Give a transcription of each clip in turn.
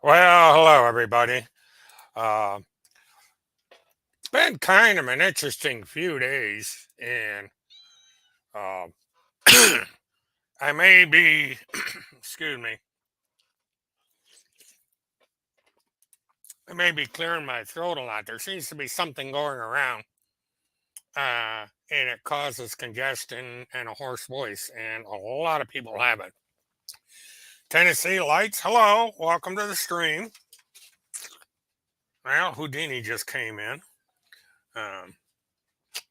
Well, hello everybody. Uh, it's been kind of an interesting few days, and uh, I may be, excuse me, I may be clearing my throat a lot. There seems to be something going around, and it causes congestion and a hoarse voice, and a lot of people have it. Tennessee Lights, hello, welcome to the stream. Well, Houdini just came in. Um,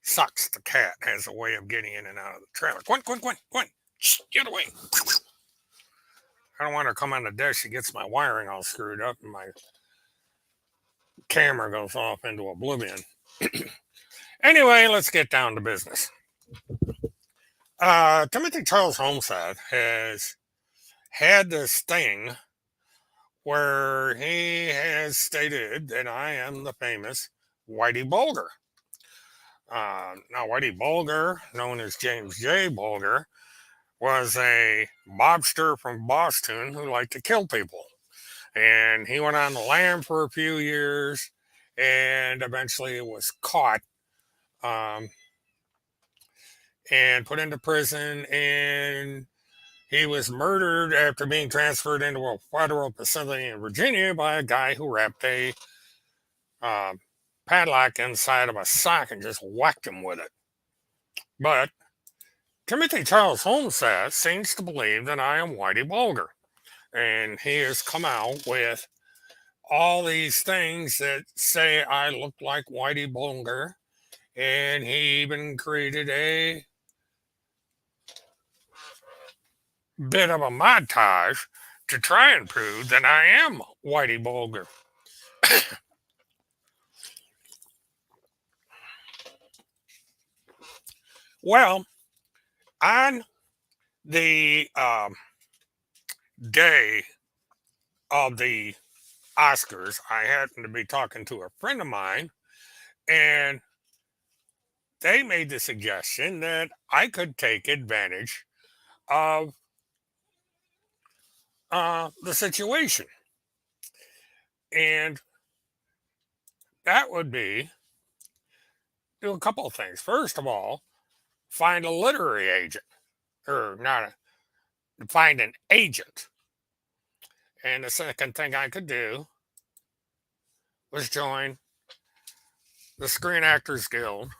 Sucks. The cat has a way of getting in and out of the trailer. Quinn, Quinn, Quinn, Quinn, shh, get away. I don't want her to come on the deck. She gets my wiring all screwed up and my camera goes off into oblivion. Anyway, let's get down to business. Timothy Charles Homestead has had this thing where he has stated that I am the famous Whitey Bulger. Now, Whitey Bulger, known as James J. Bulger, was a mobster from Boston who liked to kill people. And he went on the lam for a few years and eventually was caught um, and put into prison. And he was murdered after being transferred into a federal facility in Virginia by a guy who wrapped a uh, padlock inside of a sock and just whacked him with it. But Timothy Charles Holmes seems to believe that I am Whitey Bulger. And he has come out with all these things that say I look like Whitey Bulger. And he even created a bit of a montage to try and prove that I am Whitey Bulger. Well, on the day of the Oscars, I happened to be talking to a friend of mine, and they made the suggestion that I could take advantage of the situation. And that would be do a couple of things. First of all, find a literary agent, or not find an agent. And the second thing I could do was join the Screen Actors Guild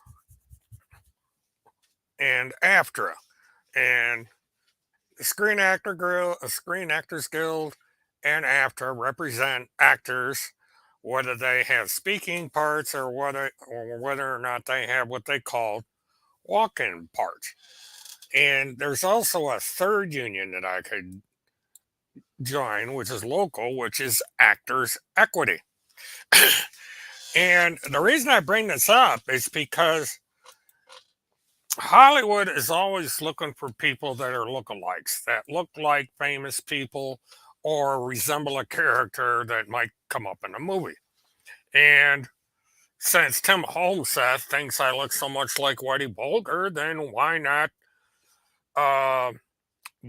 and AFTRA. And the Screen Actors Guild and AFTRA represent actors, whether they have speaking parts or whether or not they have what they call walk-in parts. And there's also a third union that I could join, which is local, which is Actors Equity. And the reason I bring this up is because Hollywood is always looking for people that are lookalikes, that look like famous people or resemble a character that might come up in a movie. And since Tim Holmseth thinks I look so much like Whitey Bulger, then why not uh,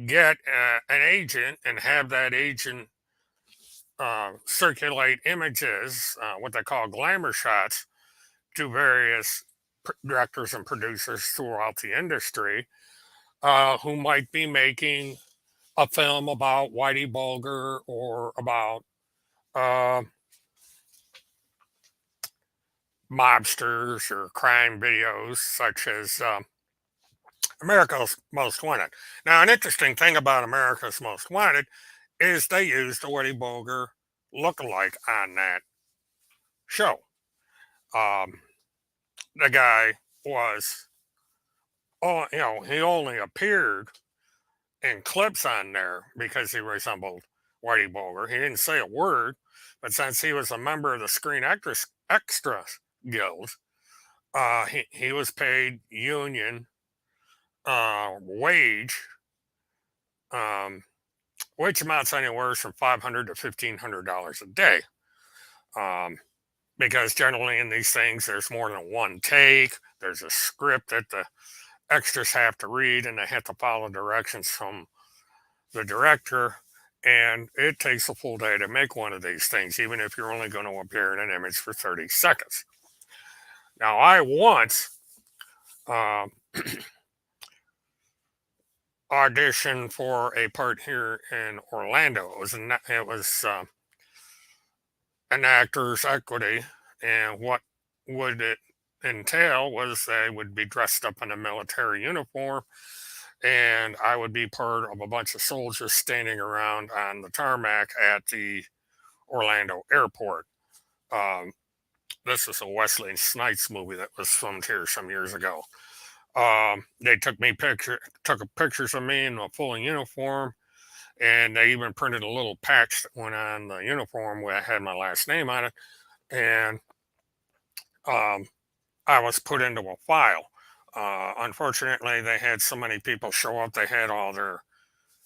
get an agent and have that agent circulate images, what they call glamour shots, to various directors and producers throughout the industry who might be making a film about Whitey Bulger or about uh, mobsters or crime videos such as America's Most Wanted. Now, an interesting thing about America's Most Wanted is they used the Whitey Bulger lookalike on that show. Um, the guy was, he only appeared in clips on there because he resembled Whitey Bulger. He didn't say a word, but since he was a member of the Screen Actors Extras Guild, he was paid union wage, um, which amounts anywhere from $500 to $1,500 a day. Um, because generally in these things, there's more than one take. There's a script that the extras have to read, and they have to follow directions from the director. And it takes a full day to make one of these things, even if you're only going to appear in an image for 30 seconds. Now, I once um, auditioned for a part here in Orlando. It was an actor's equity, and what would it entail was they would be dressed up in a military uniform, and I would be part of a bunch of soldiers standing around on the tarmac at the Orlando airport. Um, this is a Wesley Snipes movie that was filmed here some years ago. They took pictures of me in a full uniform, and they even printed a little patch that went on the uniform where I had my last name on it, and um, I was put into a file. Unfortunately, they had so many people show up; they had all their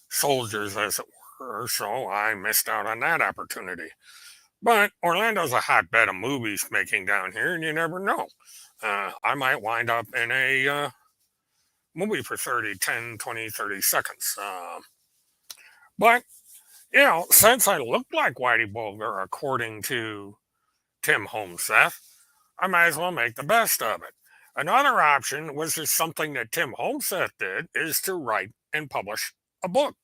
soldiers, as it were, so I missed out on that opportunity. But Orlando's a hotbed of movies making down here, and you never know. I might wind up in a movie for 30, 10, 20, 30 seconds. But, since I looked like Whitey Bulger, according to Tim Homeseth, I might as well make the best of it. Another option, which is something that Tim Homeseth did, is to write and publish a book.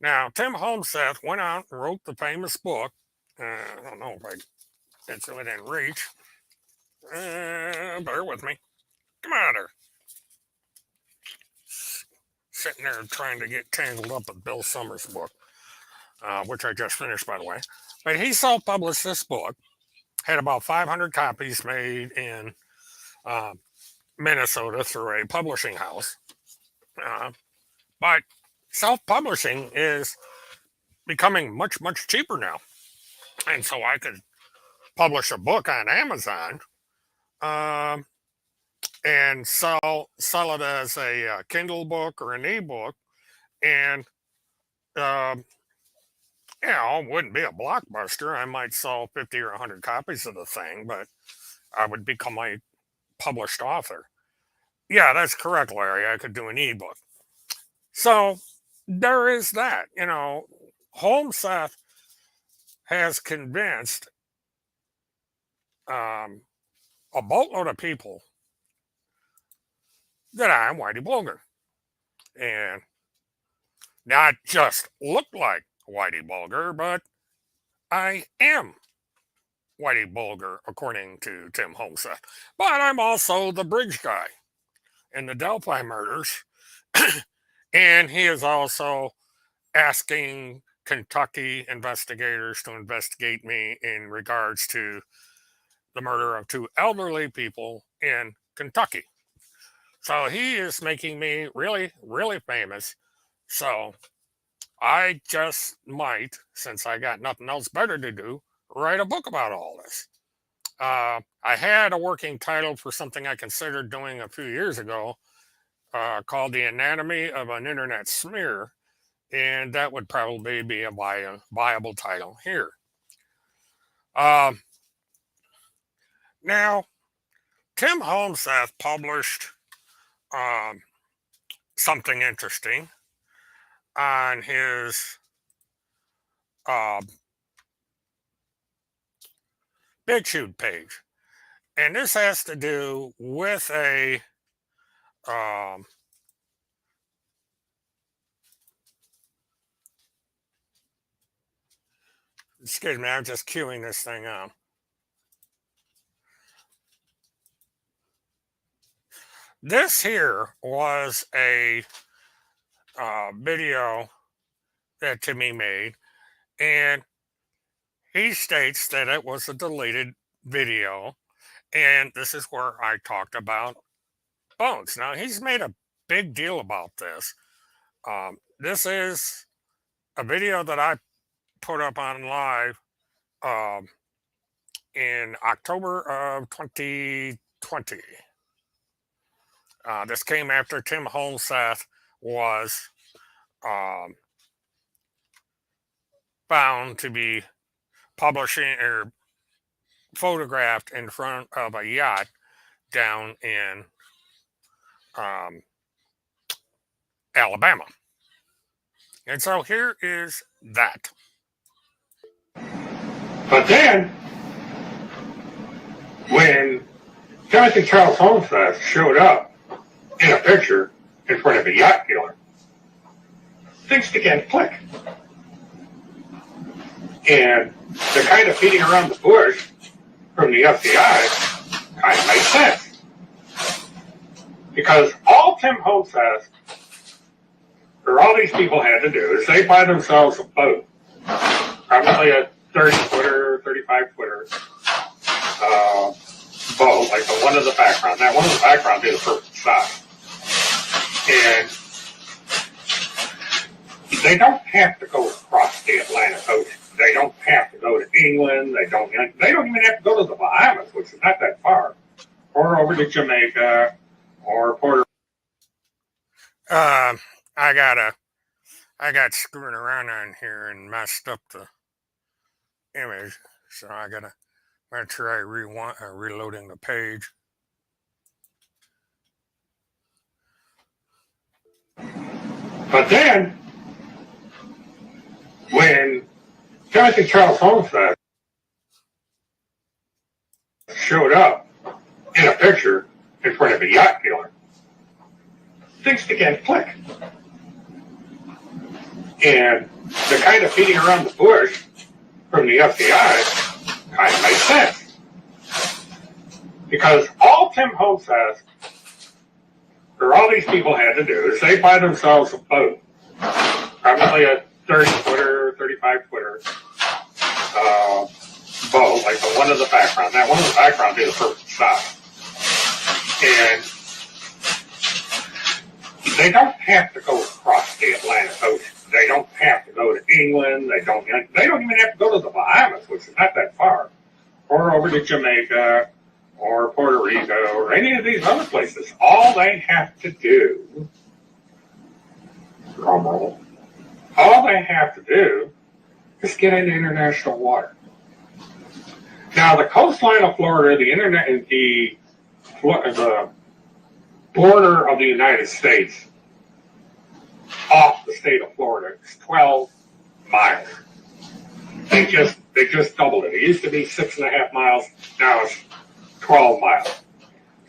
Now, Tim Homeseth went out and wrote the famous book. I don't know if it's within reach. Bear with me. Come on, there. Sitting there trying to get tangled up with Bill Summers' book, which I just finished, by the way. But he self-published this book. Had about 500 copies made in uh, Minnesota through a publishing house. But self-publishing is becoming much, much cheaper now. And so I could publish a book on Amazon um, and sell it as a Kindle book or an ebook, and um, it wouldn't be a blockbuster. I might sell 50 or 100 copies of the thing, but I would become a published author. Yeah, that's correct, Larry. I could do an ebook. So there is that. Holmeseth has convinced um, a boatload of people that I'm Whitey Bulger. And not just look like Whitey Bulger, but I am Whitey Bulger, according to Tim Homeseth. But I'm also the bridge guy in the Delphi murders. And he is also asking Kentucky investigators to investigate me in regards to the murder of two elderly people in Kentucky. So he is making me really, really famous. So I just might, since I got nothing else better to do, write a book about all this. I had a working title for something I considered doing a few years ago called The Anatomy of an Internet Smear, and that would probably be a viable title here. Um, Now, Tim Homeseth published um, something interesting on his uh, BitChute page. And this has to do with um, excuse me, I'm just queuing this thing up. This here was a video that Timmy made, and he states that it was a deleted video, and this is where I talked about bones. Now, he's made a big deal about this. This is a video that I put up on live um, in October of 2020. This came after Tim Homeseth was um, found to be publishing or photographed in front of a yacht down in um, Alabama. And so here is that. But then, when Timothy Charles Holmes showed up in a picture in front of a yacht dealer, things began to click. And the kind of beating around the bush from the FBI kind of makes sense. Because all Tim Holmes has, or all these people had to do, is they buy themselves a boat, probably a 30-footer, 35-footer boat, like the one in the background. That one in the background is a perfect size. And they don't have to go across the Atlantic Ocean. They don't have to go to England. They don't even have to go to the Bahamas, which is not that far, or over to Jamaica or Puerto Rico. I got screwing around on here and messed up the image, so I'm gonna try reloading the page. But then, when Timothy Charles Holmes showed up in a picture in front of a yacht dealer, things began to click. And the kind of beating around the bush from the FBI kind of makes sense. Because all Tim Holmes has, or all these people had to do, is they buy themselves a boat, probably a 30-footer, 35-footer boat, like the one in the background. That one in the background is a perfect size. And they don't have to go across the Atlantic Ocean. They don't have to go to England. They don't even have to go to the Bahamas, which is not that far, or over to Jamaica or Puerto Rico or any of these other places. All they have to do, all they have to do is get into international water. Now, the coastline of Florida, the border of the United States off the state of Florida is 12 miles. They just doubled it. It used to be 6.5 miles. Now it's 12 miles.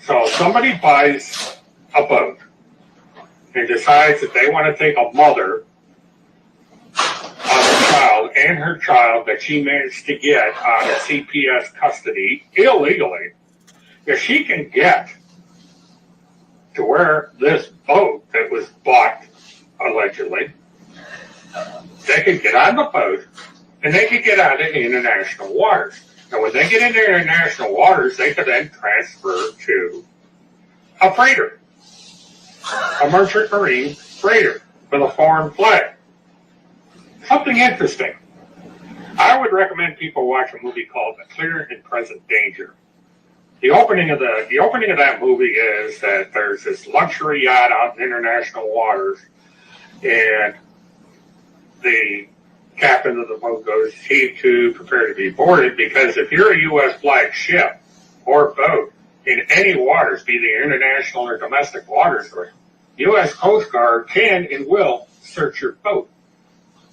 So somebody buys a boat and decides that they want to take a mother of a child and her child that she managed to get out of CPS custody illegally. If she can get to where this boat that was bought allegedly, they could get on the boat and they could get out into international waters. And when they get into international waters, they could then transfer to a freighter, a merchant marine freighter with a foreign flag. Something interesting. I would recommend people watch a movie called The Clear and Present Danger. The opening of that movie is that there's this luxury yacht out in international waters, and the captain of the boat goes, heave to, prepare to be boarded, because if you're a U.S. flag ship or boat in any waters, be they international or domestic waters, the U.S. Coast Guard can and will search your boat.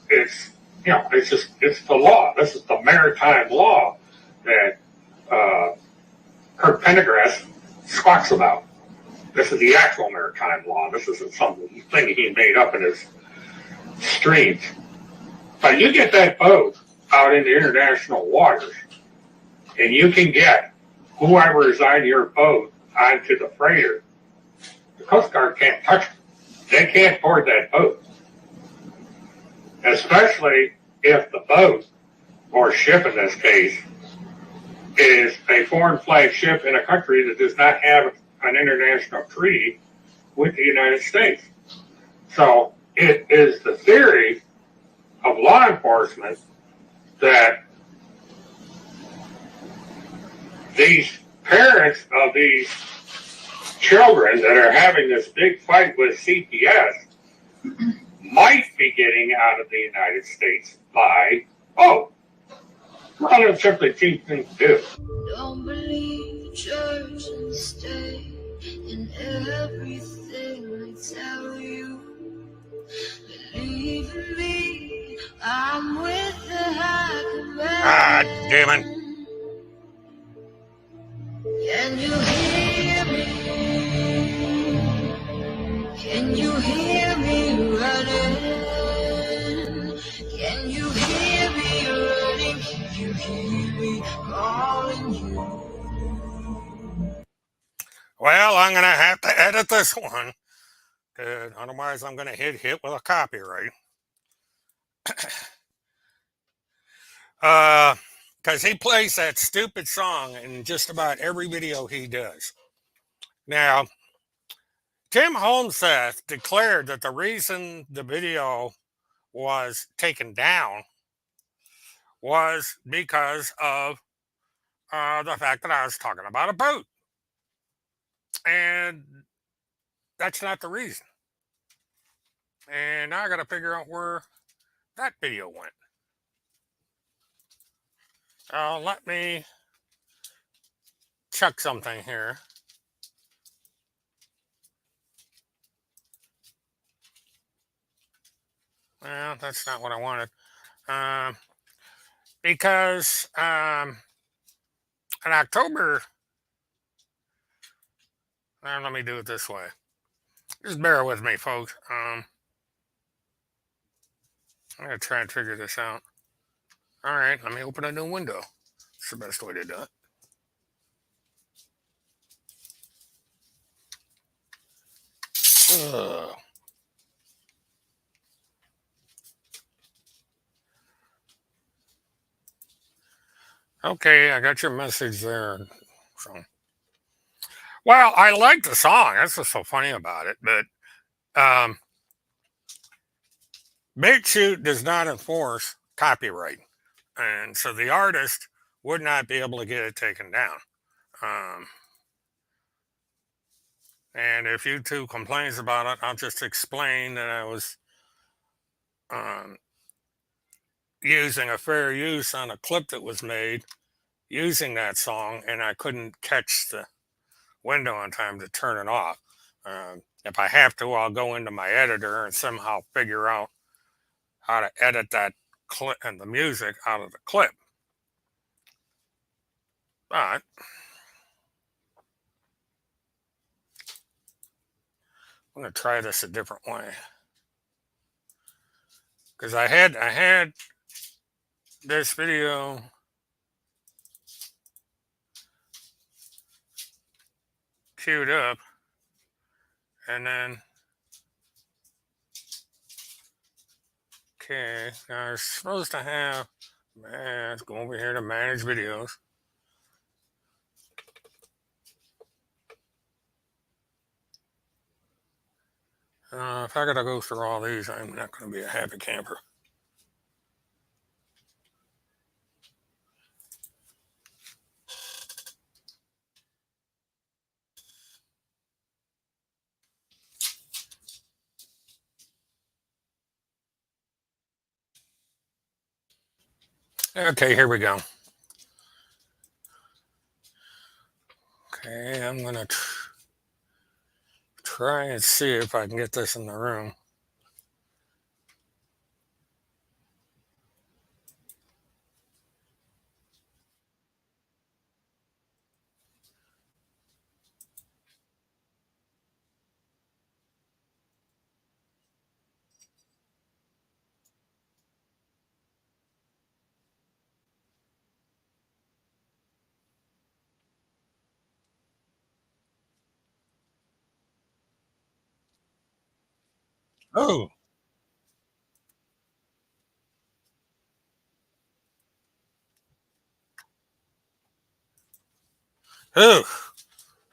It's the law. This is the maritime law that Kurt Pendergrass squawks about. This is the actual maritime law. This isn't something he made up in his streams. But you get that boat out into international waters, and you can get whoever is on your boat onto the freighter. The Coast Guard can't touch it. They can't board that boat. Especially if the boat, or ship in this case, is a foreign flag ship in a country that does not have an international treaty with the United States. So it is the theory of law enforcement that these parents of these children that are having this big fight with CPS might be getting out of the United States by, rather simply cheap thing to do. Don't believe the church and the state in everything they tell you. Believe leaving me. I'm with the high Ah, command. damn it. Can you hear me? Can you hear me running? Can you hear me running? Can you hear me calling you? Well, I'm going to have to edit this one. Otherwise, I'm going to hit with a copyright. Because he plays that stupid song in just about every video he does. Now, Tim Holmseth declared that the reason the video was taken down was because of the fact that I was talking about a boat. And that's not the reason. And now I got to figure out where that video went. Let me chuck something here. Well, that's not what I wanted. Because in October, let me do it this way. Just bear with me, folks. I'm going to try and figure this out. All right, let me open a new window. It's the best way to do it. Ugh. Okay, I got your message there. So, well, I like the song. That's what's so funny about it. But BitChute does not enforce copyright, and so the artist would not be able to get it taken down. And if YouTube complains about it, I'll just explain that I was using a fair use on a clip that was made using that song, and I couldn't catch the window in time to turn it off. If I have to, I'll go into my editor and somehow figure out how to edit that clip and the music out of the clip. But I'm going to try this a different way, because I had this video queued up, and then okay, now I'm supposed to have, let's go over here to manage videos. If I gotta go through all these, I'm not going to be a happy camper. Okay, here we go. Okay, I'm going to try and see if I can get this in the room. Oh, oh,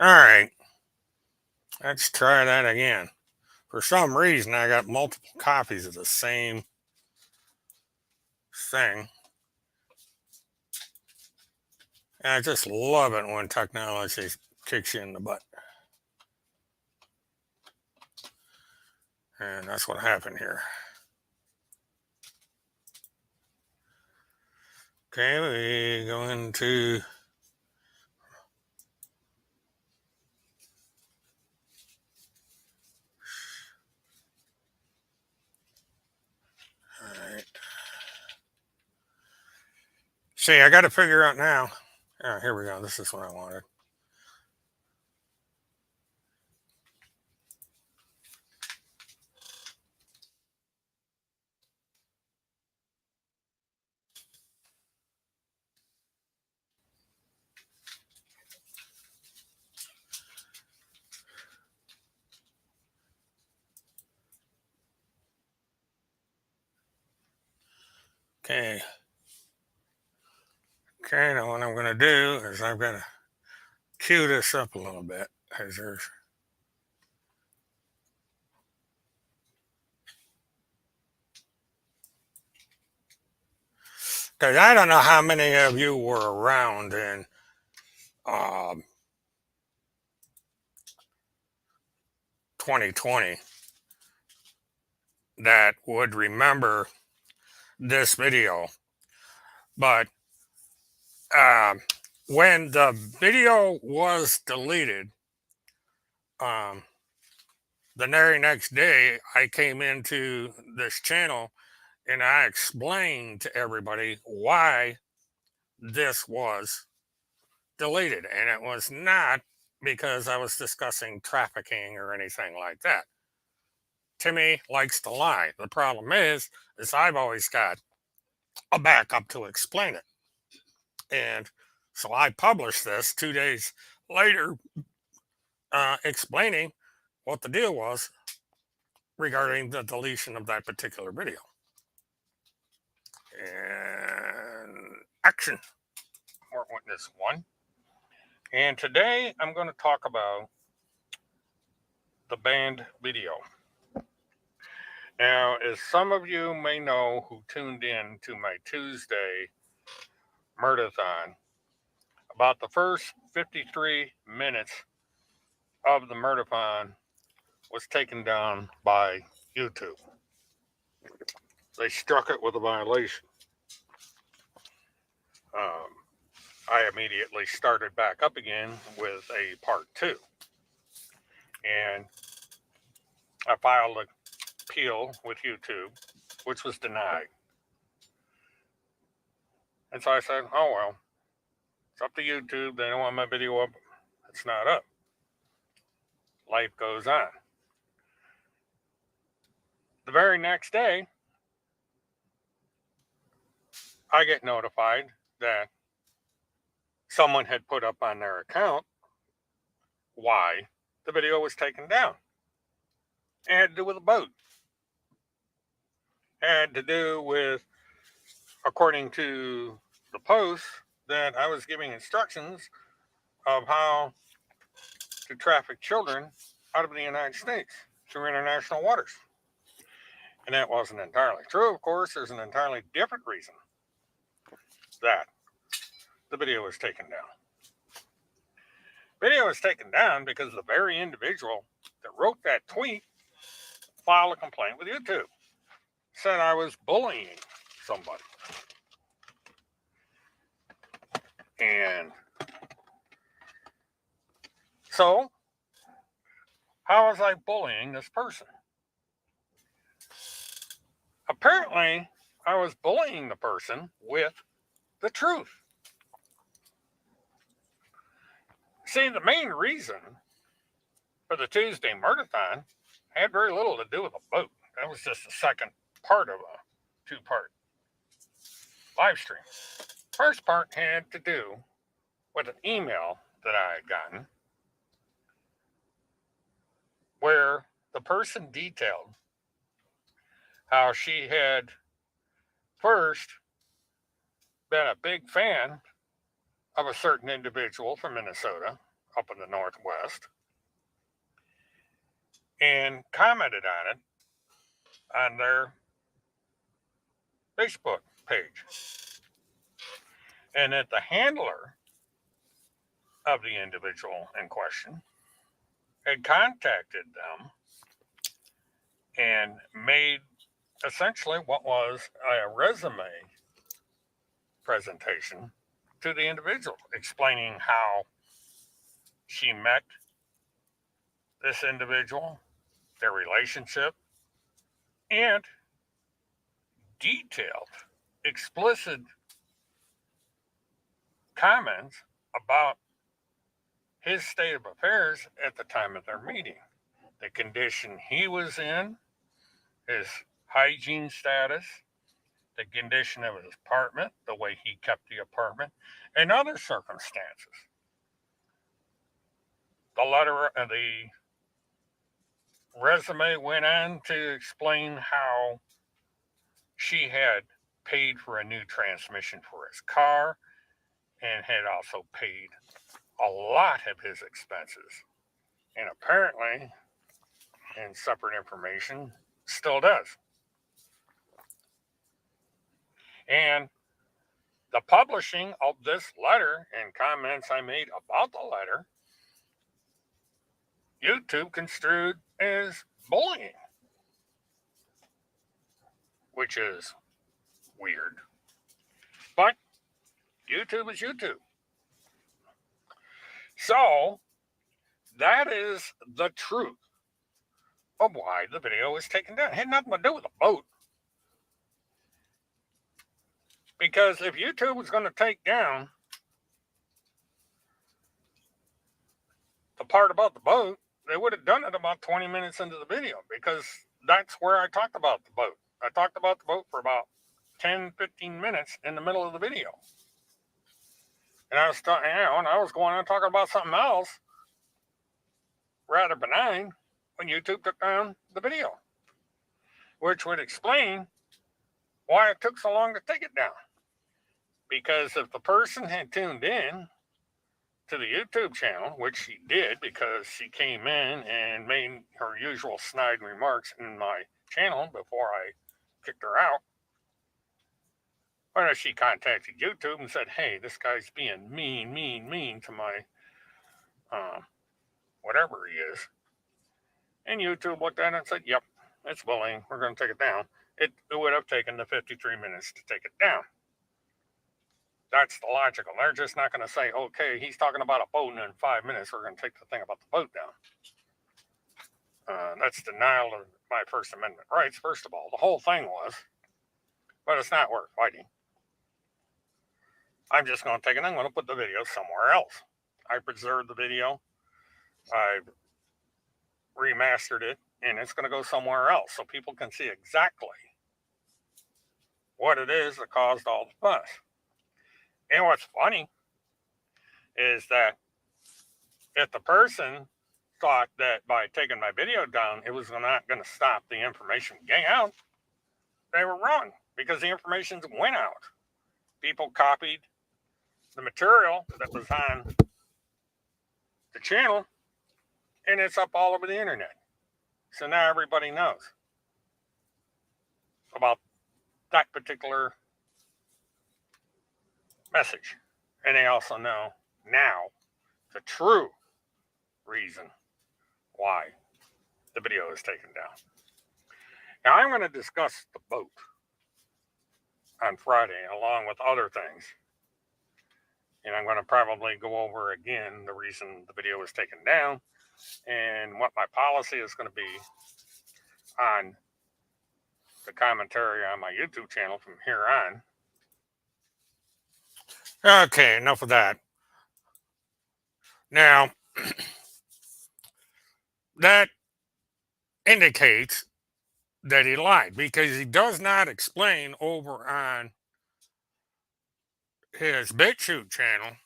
all right. Let's try that again. For some reason, I got multiple copies of the same thing. And I just love it when technology kicks you in the butt. And that's what happened here. Okay, we go into See, I got to figure out now. Oh, here we go. This is what I wanted. Okay. Okay, now what I'm going to do is I'm going to cue this up a little bit. Because I don't know how many of you were around in um, 2020 that would remember this video. But um, when the video was deleted, um, the very next day, I came into this channel and I explained to everybody why this was deleted. And it was not because I was discussing trafficking or anything like that. Timmy likes to lie. The problem is I've always got a backup to explain it. And so I published this 2 days later, explaining what the deal was regarding the deletion of that particular video. And action. Court Witness 1. And today I'm going to talk about the banned video. Now, as some of you may know who tuned in to my Tuesday Murtathon, about the first 53 minutes of the Murtathon was taken down by YouTube. They struck it with a violation. I immediately started back up again with a part 2. And I filed an appeal with YouTube, which was denied. And so I said, oh, well, it's up to YouTube. They don't want my video up. It's not up. Life goes on. The very next day, I get notified that someone had put up on their account why the video was taken down. It had to do with a boat. It had to do with, according to the post, that I was giving instructions of how to traffic children out of the United States through international waters. And that wasn't entirely true. Of course, there's an entirely different reason that the video was taken down. Video was taken down because the very individual that wrote that tweet filed a complaint with YouTube. Said I was bullying somebody. And so, how was I bullying this person? Apparently, I was bullying the person with the truth. See, the main reason for the Tuesday Murtathon had very little to do with a boat. That was just the second part of a 2-part live stream. First part had to do with an email that I had gotten where the person detailed how she had first been a big fan of a certain individual from Minnesota up in the Northwest and commented on it on their Facebook page. And that the handler of the individual in question had contacted them and made essentially what was a resume presentation to the individual, explaining how she met this individual, their relationship, and detailed, explicit comments about his state of affairs at the time of their meeting, the condition he was in, his hygiene status, the condition of his apartment, the way he kept the apartment, and other circumstances. The resume went on to explain how she had paid for a new transmission for his car and had also paid a lot of his expenses. And apparently, in separate information, still does. And the publishing of this letter and comments I made about the letter, YouTube construed as bullying, which is weird. But YouTube is YouTube. So that is the truth of why the video was taken down. It had nothing to do with the boat. Because if YouTube was going to take down the part about the boat, they would have done it about 20 minutes into the video, because that's where I talked about the boat. I talked about the boat for about 10, 15 minutes in the middle of the video. And I was going on talking about something else rather benign when YouTube took down the video, which would explain why it took so long to take it down. Because if the person had tuned in to the YouTube channel, which she did because she came in and made her usual snide remarks in my channel before I kicked her out, or she contacted YouTube and said, hey, this guy's being mean to my whatever he is. And YouTube looked at it and said, yep, it's bullying. We're going to take it down. It would have taken the 53 minutes to take it down. That's the logical. They're just not going to say, okay, he's talking about a boat, and in 5 minutes we're going to take the thing about the boat down. That's denial of my First Amendment rights, first of all. The whole thing was, but it's not worth fighting. I'm just going to take it, I'm going to put the video somewhere else. I preserved the video. I remastered it, and it's going to go somewhere else so people can see exactly what it is that caused all the fuss. And what's funny is that if the person thought that by taking my video down, it was not going to stop the information from getting out, they were wrong, because the information went out. People copied the material that was on the channel, and it's up all over the internet. So now everybody knows about that particular message. And they also know now the true reason why the video is taken down. Now I'm going to discuss the boat on Friday along with other things. And I'm going to probably go over again the reason the video was taken down and what my policy is going to be on the commentary on my YouTube channel from here on. Okay, enough of that. Now, that indicates that he lied, because he does not explain over on his BitChute channel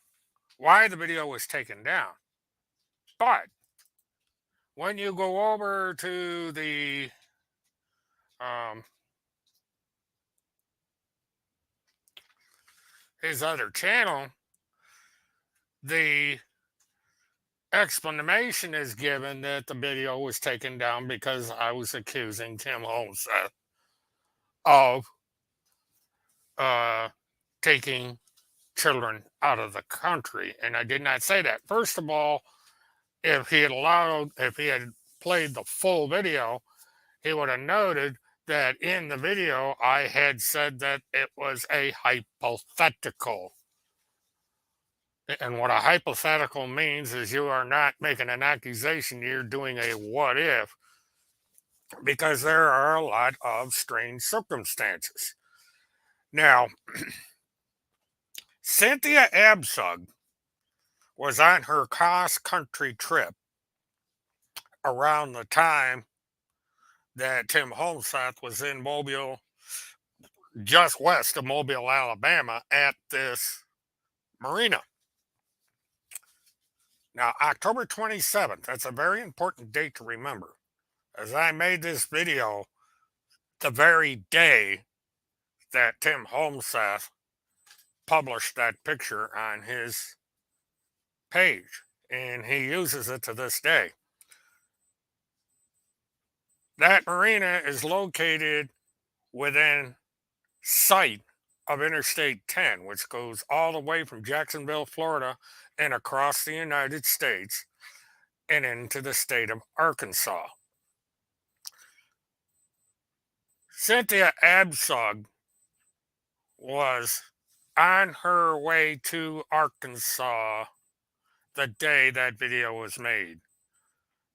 why the video was taken down. But when you go over to the his other channel, the explanation is given that the video was taken down because I was accusing Tim Holmseth of taking children out of the country, and I did not say that. First of all, if he had played the full video, he would have noted that in the video I had said that it was a hypothetical. And what a hypothetical means is you are not making an accusation, you're doing a what if, because there are a lot of strange circumstances. Now, Cynthia Absug was on her cross country trip around the time that Tim Holmseth was in Mobile, just west of Mobile, Alabama, at this marina. Now, October 27th, that's a very important date to remember, as I made this video the very day that Tim Holmseth published that picture on his page, and he uses it to this day. That marina is located within sight of Interstate 10, which goes all the way from Jacksonville, Florida, and across the United States and into the state of Arkansas. Cynthia Absug was on her way to Arkansas the day that video was made.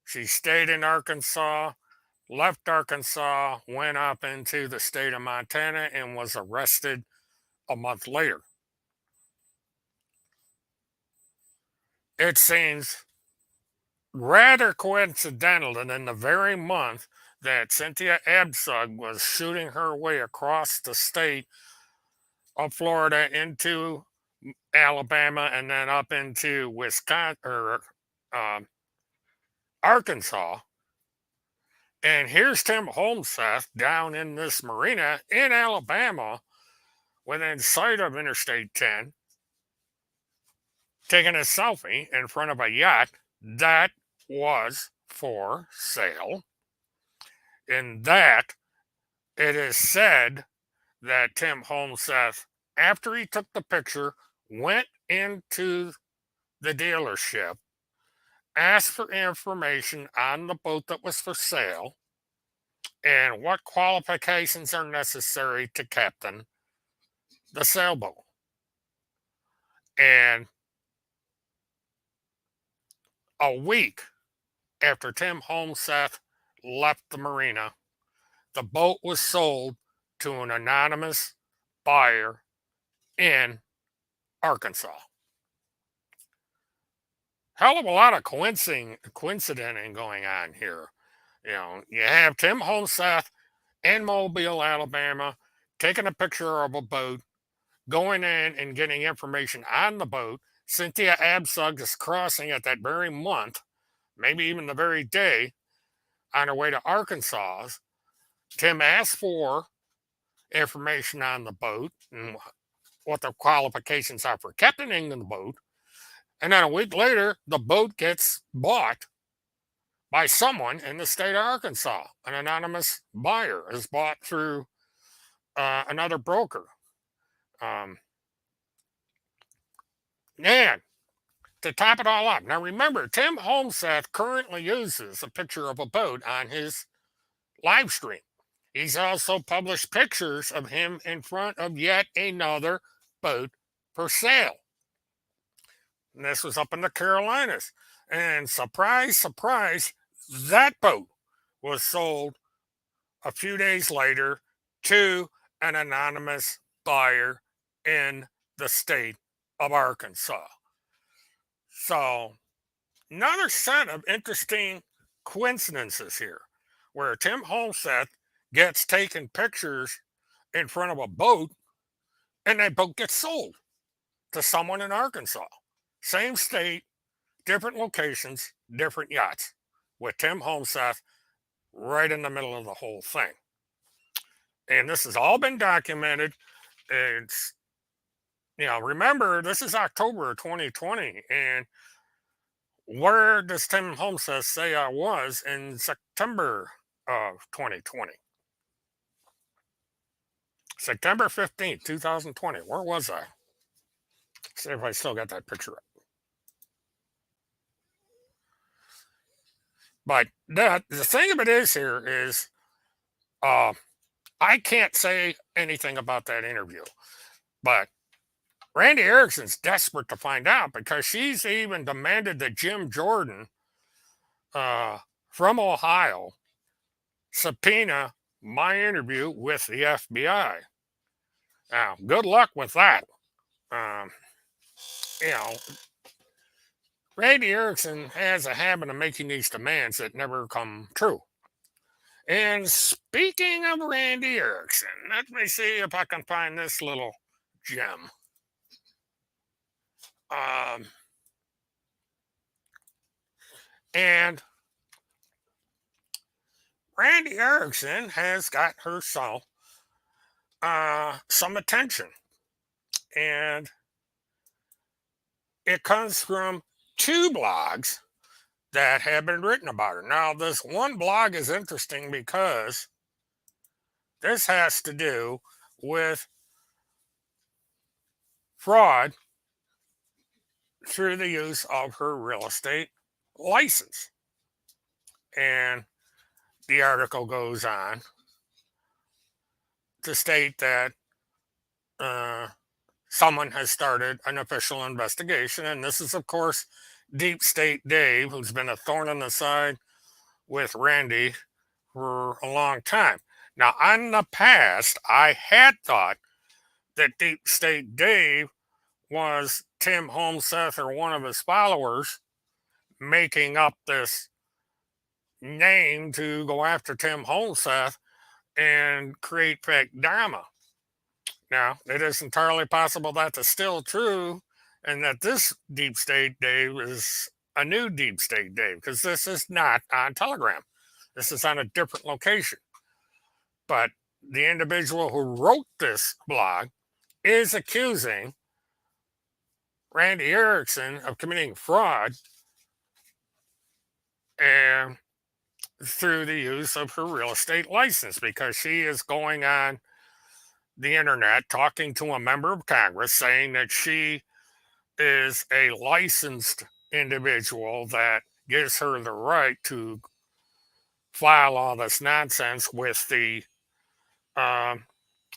She stayed in Arkansas, left Arkansas, went up into the state of Montana, and was arrested a month later. It seems rather coincidental that in the very month that Cynthia Absug was shooting her way across the state of Florida into Alabama and then up into Wisconsin or Arkansas. And here's Tim Holmseth down in this marina in Alabama within sight of Interstate 10, taking a selfie in front of a yacht that was for sale. In that, it is said that Tim Holmseth, after he took the picture, went into the dealership, asked for information on the boat that was for sale and what qualifications are necessary to captain the sailboat. And a week after Tim Holmseth left the marina, the boat was sold to an anonymous buyer in Arkansas. Hell of a lot of coincidenting going on here. You know, you have Tim Holmseth in Mobile, Alabama, taking a picture of a boat, going in and getting information on the boat. Cynthia Absug is crossing at that very month, maybe even the very day, on her way to Arkansas. Tim asked for information on the boat and what the qualifications are for captaining the boat. And then a week later, the boat gets bought by someone in the state of Arkansas. An anonymous buyer is bought through another broker. And to top it all up, now remember, Tim Holmseth currently uses a picture of a boat on his live stream. He's also published pictures of him in front of yet another boat for sale. And this was up in the Carolinas. And surprise, surprise, that boat was sold a few days later to an anonymous buyer in the state of Arkansas. So, another set of interesting coincidences here, where Tim Holmseth gets taken pictures in front of a boat, and that boat gets sold to someone in Arkansas. Same state, different locations, different yachts, with Tim Holmseth right in the middle of the whole thing. And this has all been documented. It's, you know, remember, this is October of 2020, and where does Tim Holmseth say I was in September of 2020? September 15th, 2020. Where was I? See if I still got that picture up. But the thing of it is here is I can't say anything about that interview. But Randy Erickson's desperate to find out, because she's even demanded that Jim Jordan from Ohio subpoena my interview with the FBI. Now, good luck with that. you know, Randy Erickson has a habit of making these demands that never come true. And speaking of Randy Erickson, let me see if I can find this little gem. Um, and Randy Erickson has got herself some attention, and it comes from two blogs that have been written about her. Now, this one blog is interesting because this has to do with fraud through the use of her real estate license. And the article goes on to state that uh, someone has started an official investigation. And this is, of course, Deep State Dave, who's been a thorn in the side with Randy for a long time. Now, in the past, I had thought that Deep State Dave was Tim Holmseth or one of his followers making up this name to go after Tim Holmseth and create fake drama. Now, it is entirely possible that is still true and that this Deep State Dave is a new Deep State Dave because this is not on Telegram. This is on a different location. But the individual who wrote this blog is accusing Randy Erickson of committing fraud and through the use of her real estate license because she is going on the internet talking to a member of Congress saying that she is a licensed individual that gives her the right to file all this nonsense with the um,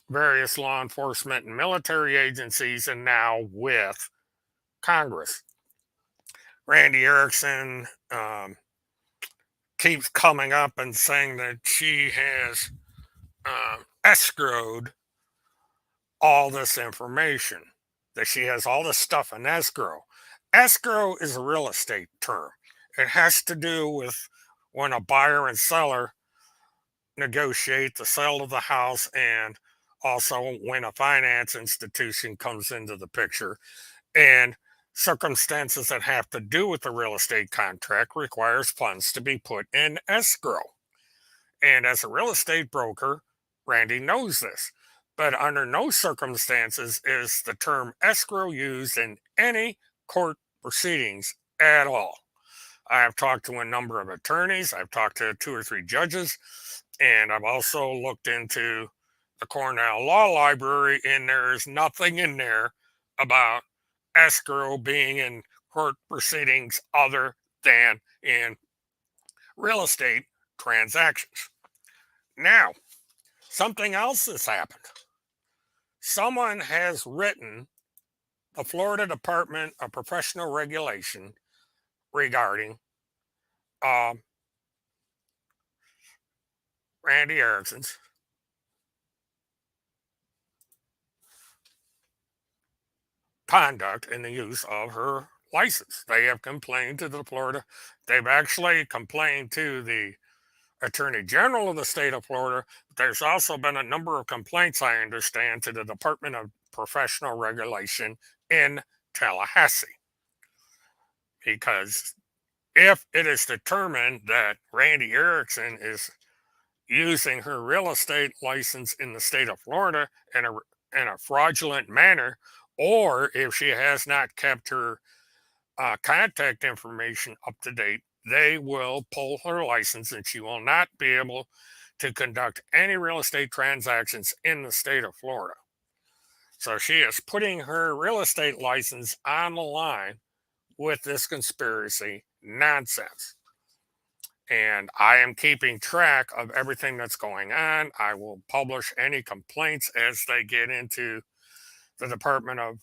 various law enforcement and military agencies and now with Congress. Randy Erickson keeps coming up and saying that she has escrowed all this information, that she has all this stuff in escrow. Escrow is a real estate term. It has to do with when a buyer and seller negotiate the sale of the house and also when a finance institution comes into the picture and circumstances that have to do with the real estate contract requires funds to be put in escrow. And as a real estate broker, Randy knows this. But under no circumstances is the term escrow used in any court proceedings at all. I have talked to a number of attorneys, I've talked to 2 or 3 judges, and I've also looked into the Cornell Law Library, and there is nothing in there about escrow being in court proceedings other than in real estate transactions. Now, something else has happened. Someone has written the Florida Department of Professional Regulation regarding Randy Erickson's conduct in the use of her license. They have complained to the Florida, they've actually complained to the Attorney General of the state of Florida. There's also been a number of complaints, I understand, to the Department of Professional Regulation in Tallahassee. Because if it is determined that Randy Erickson is using her real estate license in the state of Florida in a fraudulent manner, or if she has not kept her contact information up to date, they will pull her license and she will not be able to conduct any real estate transactions in the state of Florida. So she is putting her real estate license on the line with this conspiracy nonsense. And I am keeping track of everything that's going on. I will publish any complaints as they get into the Department of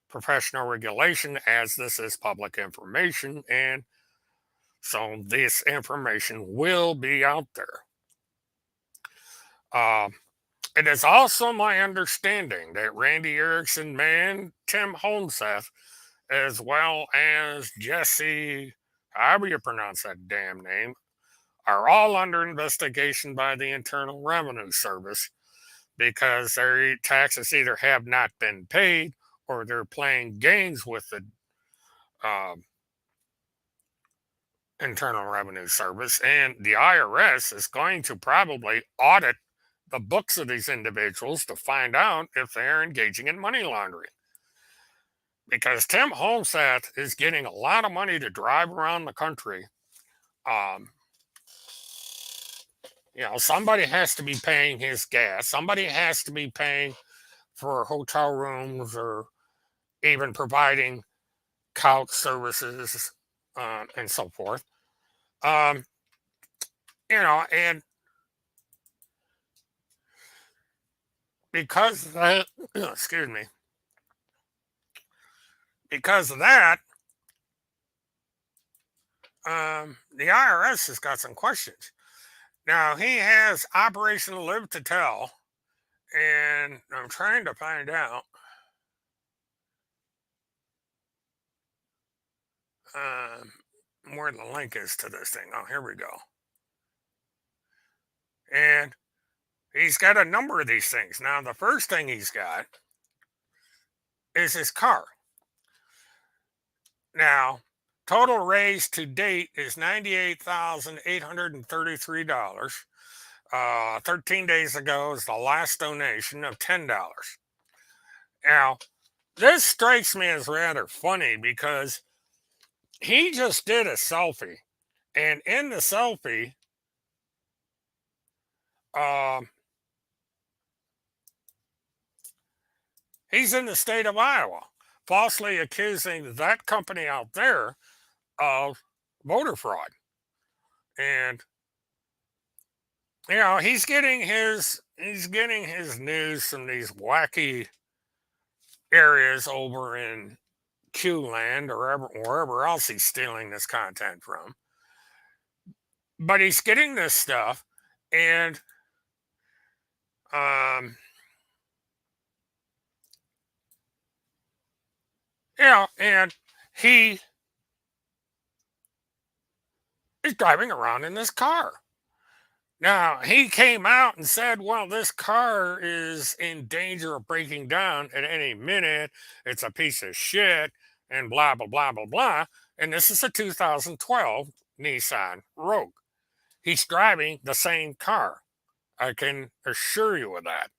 Professional Regulation, as this is public information. And so this information will be out there. It is also my understanding that Randy Erickson and Tim Holmseth as well as Jesse, however you pronounce that damn name, are all under investigation by the Internal Revenue Service because their taxes either have not been paid or they're playing games with the uh, Internal Revenue Service. And the IRS is going to probably audit the books of these individuals to find out if they're engaging in money laundering. Because Tim Holmseth is getting a lot of money to drive around the country. Um, somebody has to be paying his gas. Somebody has to be paying for hotel rooms or even providing couch services and so forth. Um, and because of that, excuse me, because of that, the IRS has got some questions. Now, he has Operation Live to Tell, and I'm trying to find out um, where the link is to this thing. Oh, here we go. And he's got a number of these things. Now, the first thing he's got is his car. Now, total raised to date is $98,833. 13 days ago is the last donation of $10. Now, this strikes me as rather funny because he just did a selfie. And in the selfie, he's in the state of Iowa, falsely accusing that company out there of voter fraud. And he's getting his news from these wacky areas over in Q land or wherever else he's stealing this content from. But he's getting this stuff, and um, and he is driving around in this car. Now, he came out and said, well, this car is in danger of breaking down at any minute. It's a piece of shit, and blah, blah, blah, blah, blah. And this is a 2012 Nissan Rogue. He's driving the same car. I can assure you of that.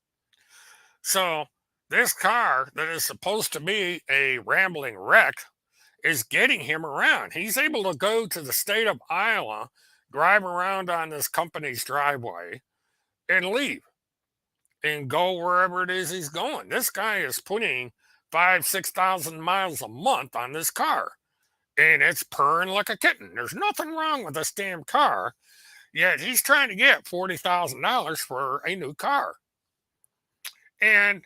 So, this car that is supposed to be a rambling wreck is getting him around. He's able to go to the state of Iowa, drive around on this company's driveway, and leave and go wherever it is he's going. This guy is putting 6,000 miles a month on this car, and it's purring like a kitten. There's nothing wrong with this damn car, yet he's trying to get $40,000 for a new car. And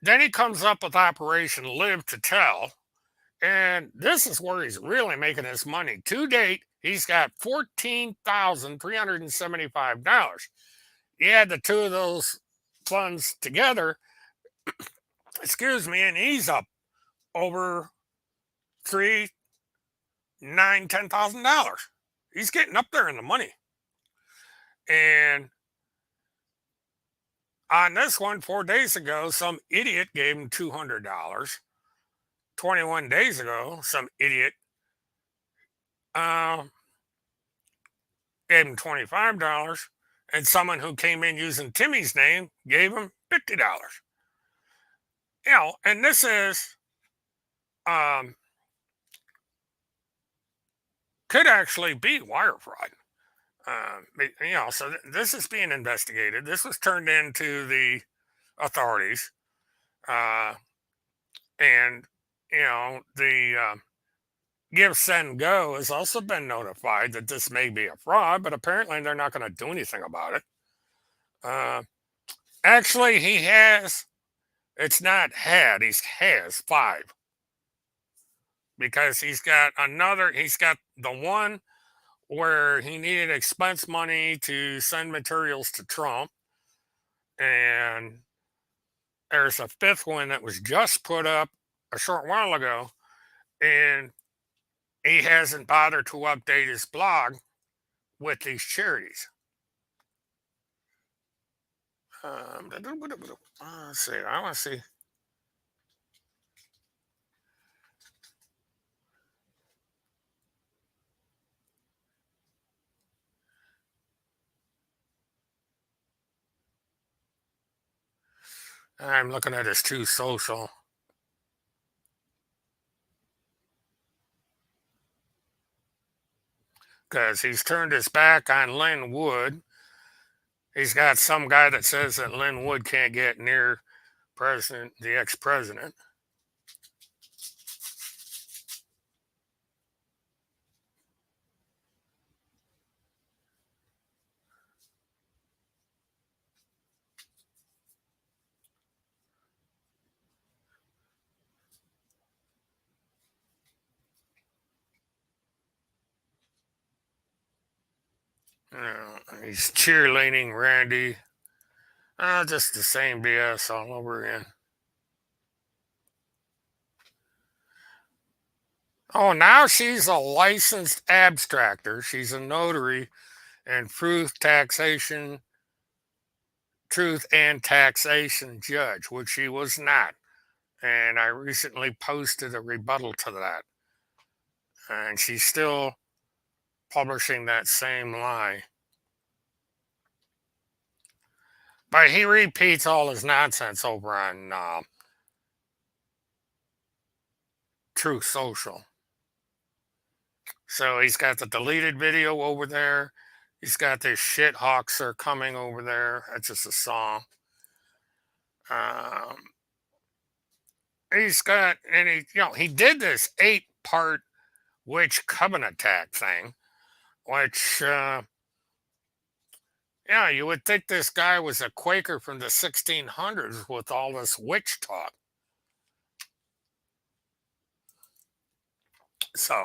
then he comes up with Operation Live to Tell, and this is where he's really making his money. To date, he's got $14,375. You add the two of those funds together, excuse me, and he's up over $10,000. He's getting up there in the money. And on this one, 4 days ago, some idiot gave him $200. 21 days ago, some idiot gave him $25, and someone who came in using Timmy's name gave him $50. And this is could actually be wire fraud. So this is being investigated. This was turned into the authorities, and the Give, Send, Go has also been notified that this may be a fraud, but apparently they're not going to do anything about it. Actually, he has. It's not had. He has 5 because he's got another. He's got the one where he needed expense money to send materials to Trump. And there's a 5th one that was just put up a short while ago and he hasn't bothered to update his blog with these charities. Let's see. I want to see. I'm looking at his True Social. Because he's turned his back on Lynn Wood. He's got some guy that says that Lynn Wood can't get near the ex-president. He's cheerleading Randy. Just the same BS all over again. Oh, now she's a licensed abstractor. She's a notary and truth and taxation judge, which she was not. And I recently posted a rebuttal to that. And she's still publishing that same lie. But he repeats all his nonsense over on Truth Social. So he's got the deleted video over there. He's got this shit hawks are coming over there. That's just a song. He's got, and he did this 8-part witch coven attack thing, which, you would think this guy was a Quaker from the 1600s with all this witch talk. So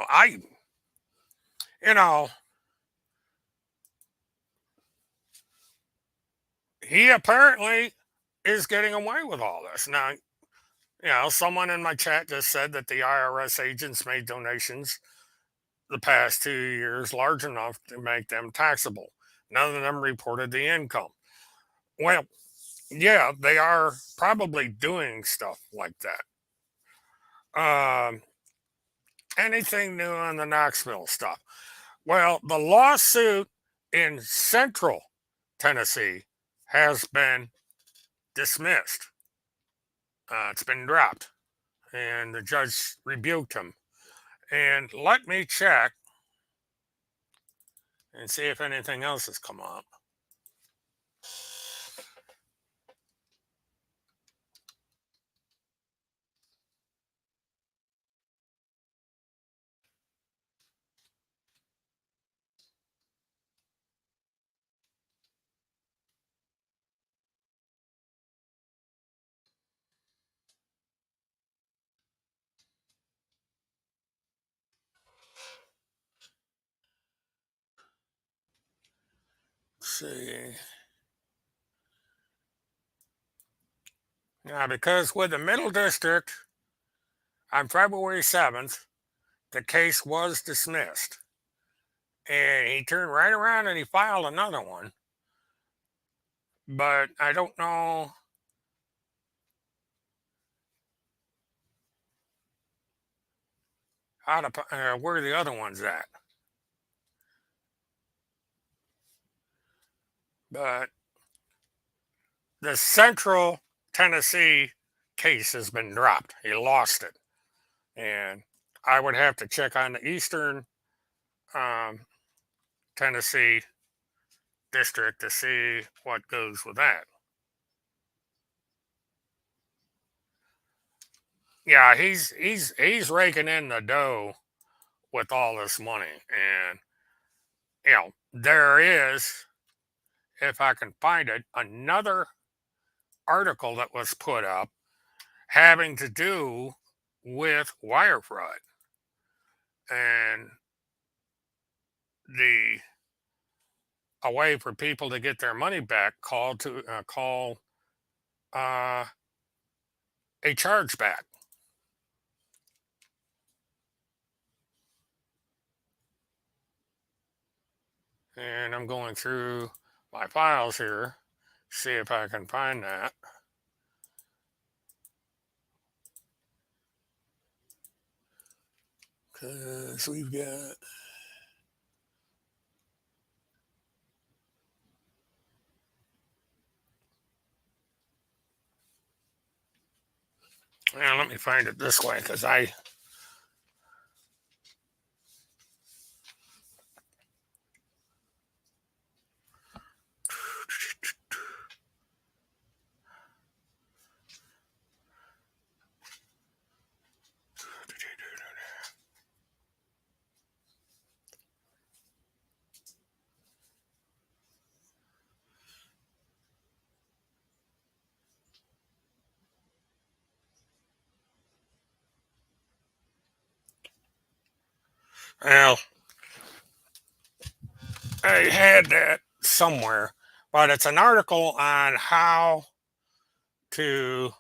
he apparently is getting away with all this. Now, someone in my chat just said that the IRS agents made donations the past 2 years large enough to make them taxable. None of them reported the income. Well, yeah, they are probably doing stuff like that. Anything new on the Knoxville stuff? Well, the lawsuit in Central Tennessee has been dismissed. It's been dropped, and the judge rebuked him. And let me check and see if anything else has come up. Let's see. Now, because with the Middle District on February 7th, the case was dismissed. And he turned right around and he filed another one. But I don't know how to where the other one's at. But the Central Tennessee case has been dropped. He lost it. And I would have to check on the Eastern Tennessee district to see what goes with that. Yeah, he's raking in the dough with all this money. And there is, if I can find it, another article that was put up having to do with wire fraud and a way for people to get their money back call a chargeback. And I'm going through my files here, see if I can find that. Because we've got. Well, let me find it this way because I. Well, I had that somewhere, but it's an article on how to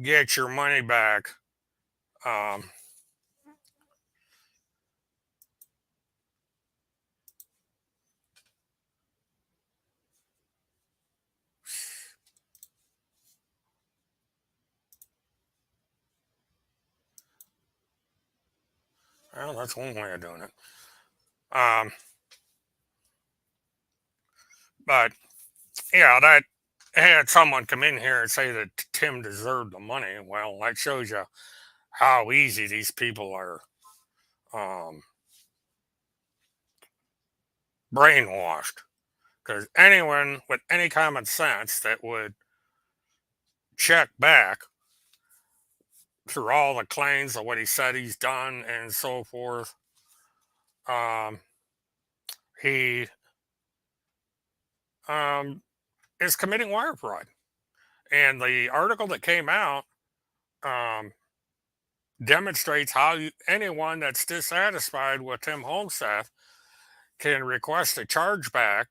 get your money back. Um, well, that's one way of doing it. But yeah, that had someone come in here and say that Tim deserved the money. Well, that shows you how easy these people are um, brainwashed. Because anyone with any common sense that would check back through all the claims of what he said he's done and so forth, um, he um, is committing wire fraud. And the article that came out um, demonstrates how anyone that's dissatisfied with Tim Holmseth can request a chargeback,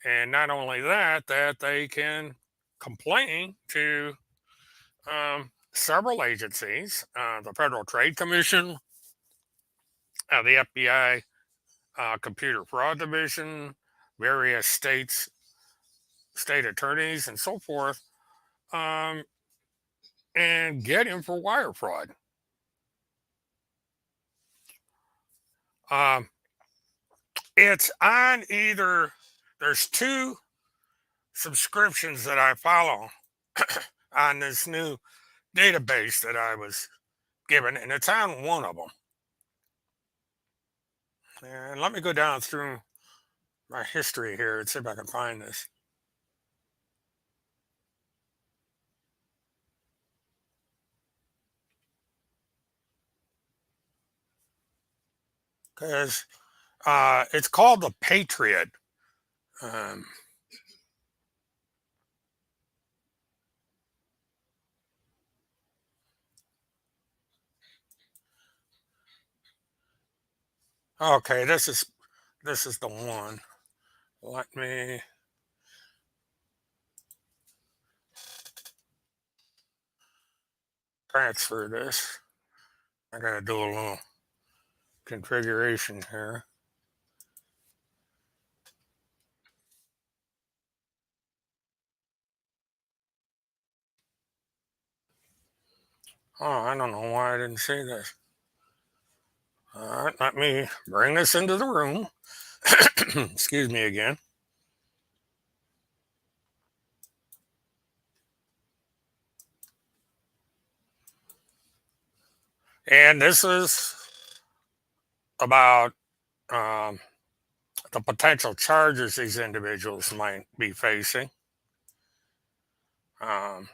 and not only that, that they can complain to several agencies, the Federal Trade Commission, the FBI Computer Fraud Division, various state attorneys, and so forth, um, and get him for wire fraud. Um, it's on either, there's two subscriptions that I follow on this new database that I was given, and it's on one of them. And let me go down through my history here and see if I can find this. Because it's called the Patriot. Um, okay, this is the one. Let me transfer this. I gotta do a little configuration here. Oh, I don't know why I didn't see this. All right, let me bring this into the room. Excuse me again. And this is about um, the potential charges these individuals might be facing. Um,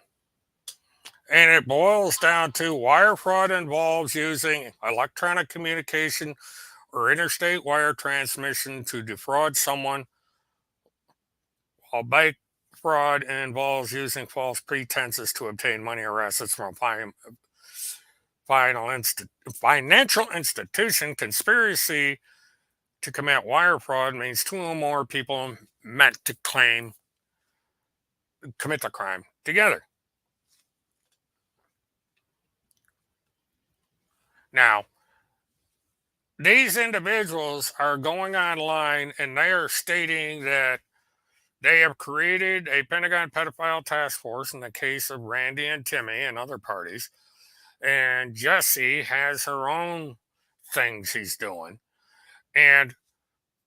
and it boils down to wire fraud involves using electronic communication or interstate wire transmission to defraud someone, while bank fraud involves using false pretenses to obtain money or assets from a financial institution. Conspiracy to commit wire fraud means two or more people meant to commit the crime together. Now, these individuals are going online and they are stating that they have created a Pentagon pedophile task force in the case of Randy and Timmy and other parties. And Jesse has her own things he's doing. And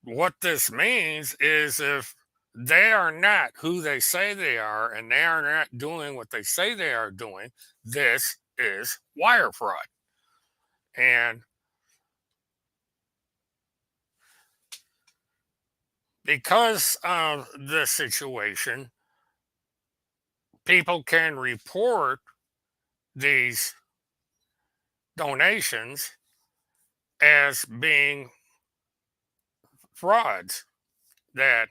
what this means is if they are not who they say they are and they are not doing what they say they are doing, this is wire fraud. And because of this situation, people can report these donations as being frauds, that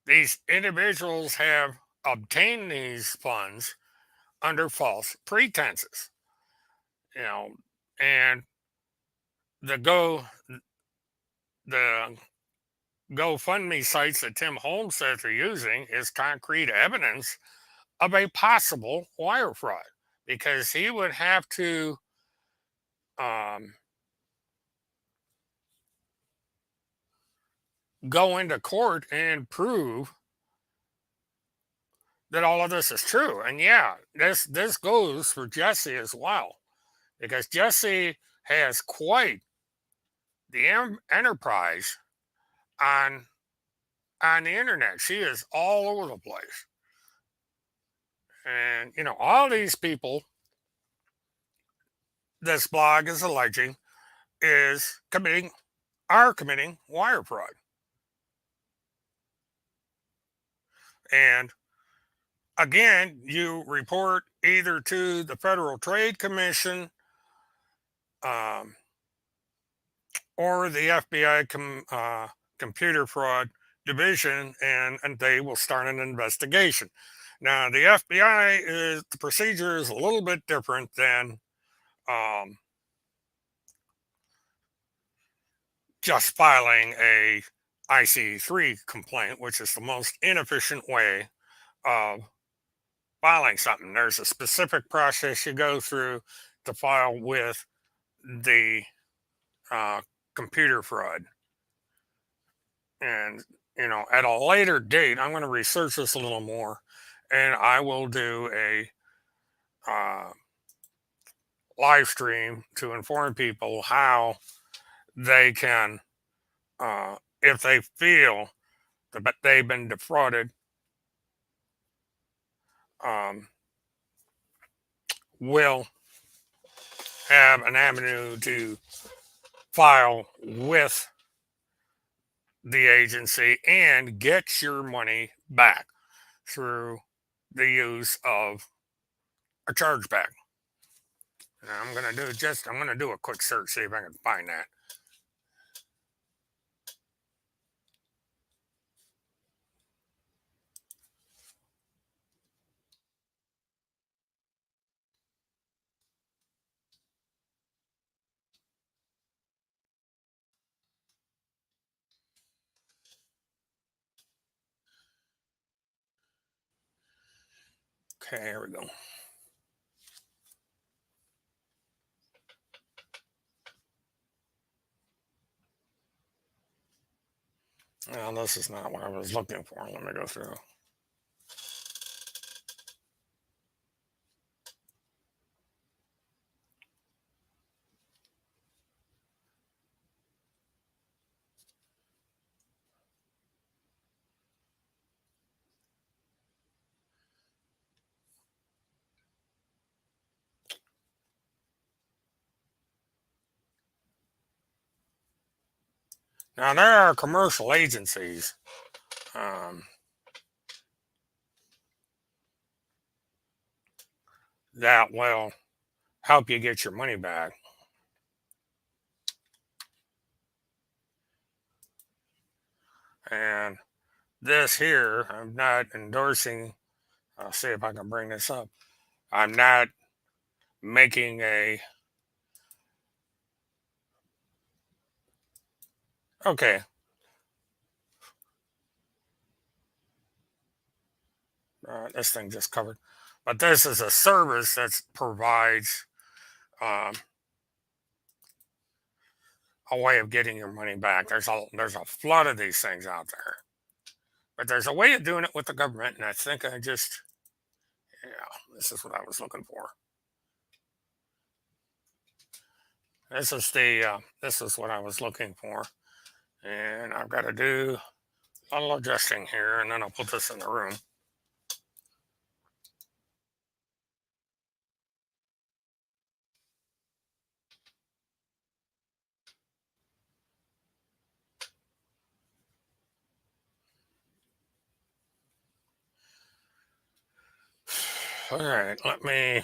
these individuals have obtained these funds under false pretenses, you know, and the go the GoFundMe sites that Tim Holmes says they're using is concrete evidence of a possible wire fraud, because he would have to um, go into court and prove that all of this is true. And yeah, this goes for Jesse as well, because Jesse has quite the enterprise on the internet. She is all over the place, and all these people this blog is alleging is committing wire fraud. And again, you report either to the Federal Trade Commission, um, or the FBI computer fraud division, and they will start an investigation. Now, the FBI the procedure is a little bit different than um, just filing a IC3 complaint, which is the most inefficient way of filing something. There's a specific process you go through to file with the uh, computer fraud. And, at a later date, I'm going to research this a little more, and I will do a live stream to inform people how they can, if they feel that they've been defrauded, um, will have an avenue to file with the agency and get your money back through the use of a chargeback. And I'm gonna do a quick search, see if I can find that. Okay, here we go. Well, this is not what I was looking for. Let me go through. Now, there are commercial agencies um, that will help you get your money back. And this here, I'm not endorsing. I'll see if I can bring this up. I'm not making a. Okay. This thing just covered. But this is a service that provides um, a way of getting your money back. There's a flood of these things out there, but there's a way of doing it with the government, and I think this is what I was looking for. This is what I was looking for, and I've got to do a little adjusting here, and then I'll put this in the room. All right, let me.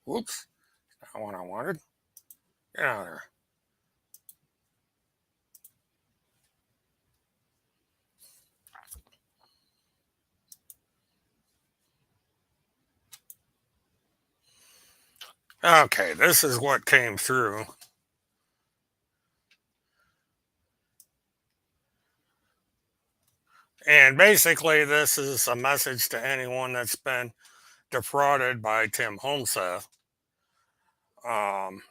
Whoops, not what I wanted. Get out of there. Okay, this is what came through. And basically, this is a message to anyone that's been defrauded by Tim Homeseth. Um,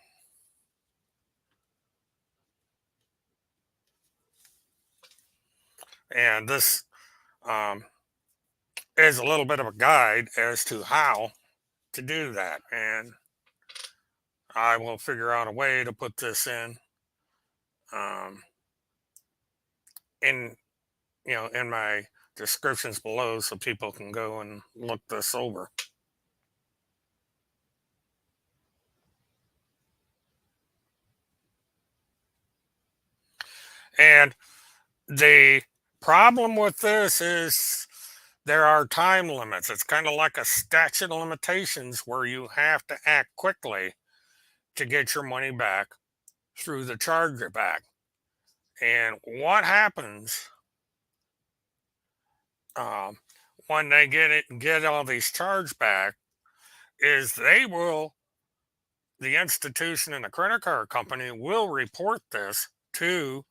and this um, is a little bit of a guide as to how to do that. And I will figure out a way to put this um, in in my descriptions below so people can go and look this over. And the problem with this is there are time limits. It's kind of like a statute of limitations where you have to act quickly to get your money back through the chargeback. And what happens um, when they get all these chargebacks is the institution and the credit card company will report this to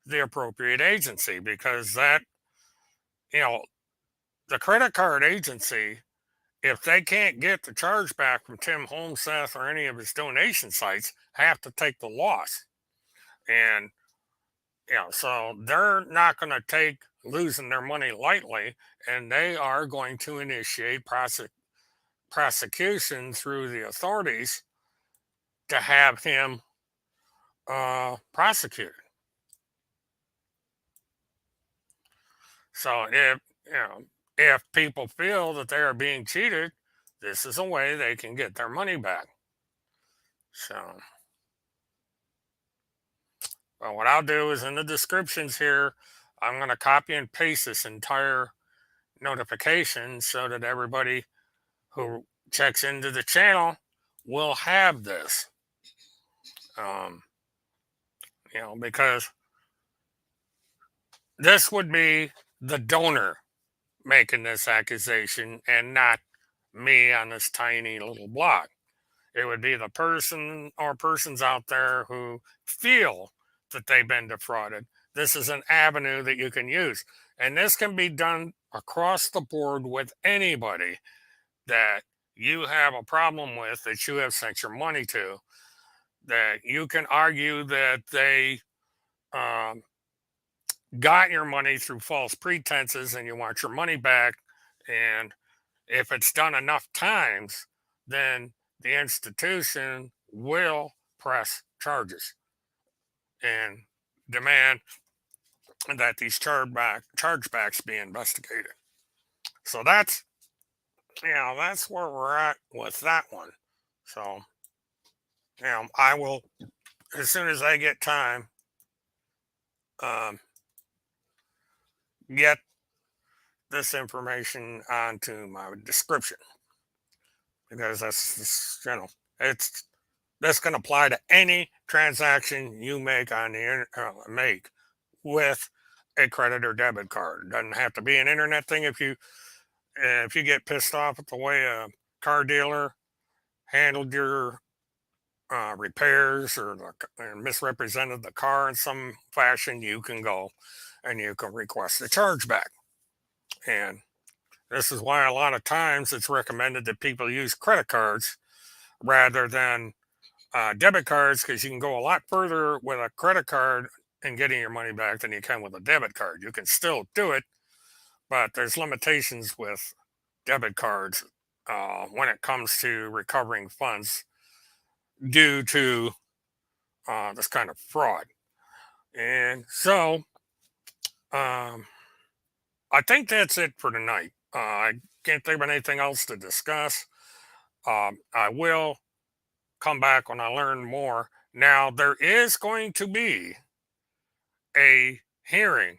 the appropriate agency, because that you know the credit card agency, if they can't get the chargeback from Tim Homeseth or any of his donation sites, have to take the loss. And so they're not going to take losing their money lightly, and they are going to initiate prosecution through the authorities to have him prosecuted. So if people feel that they are being cheated, this is a way they can get their money back. So, well, what I'll do is in the descriptions here, I'm going to copy and paste this entire notification so that everybody who checks into the channel will have this. Because this would be the donor making this accusation and not me on this tiny little blog. It would be the person or persons out there who feel that they've been defrauded. This is an avenue that you can use. And this can be done across the board with anybody that you have a problem with, that you have sent your money to, that you can argue that they got your money through false pretenses and you want your money back. And if it's done enough times, then the institution will press charges and demand that these chargebacks be investigated. So that's where we're at with that one. So I will, as soon as I get time, get this information onto my description, because it's this can apply to any transaction you make on the make with a credit or debit card. It doesn't have to be an internet thing. If you get pissed off at the way a car dealer handled your repairs or misrepresented the car in some fashion, you can go and you can request a chargeback. And this is why a lot of times it's recommended that people use credit cards rather than debit cards, because you can go a lot further with a credit card and getting your money back than you can with a debit card. You can still do it, but there's limitations with debit cards when it comes to recovering funds due to this kind of fraud. And so I think that's it for tonight. I can't think of anything else to discuss. I will come back when I learn more. Now, there is going to be a hearing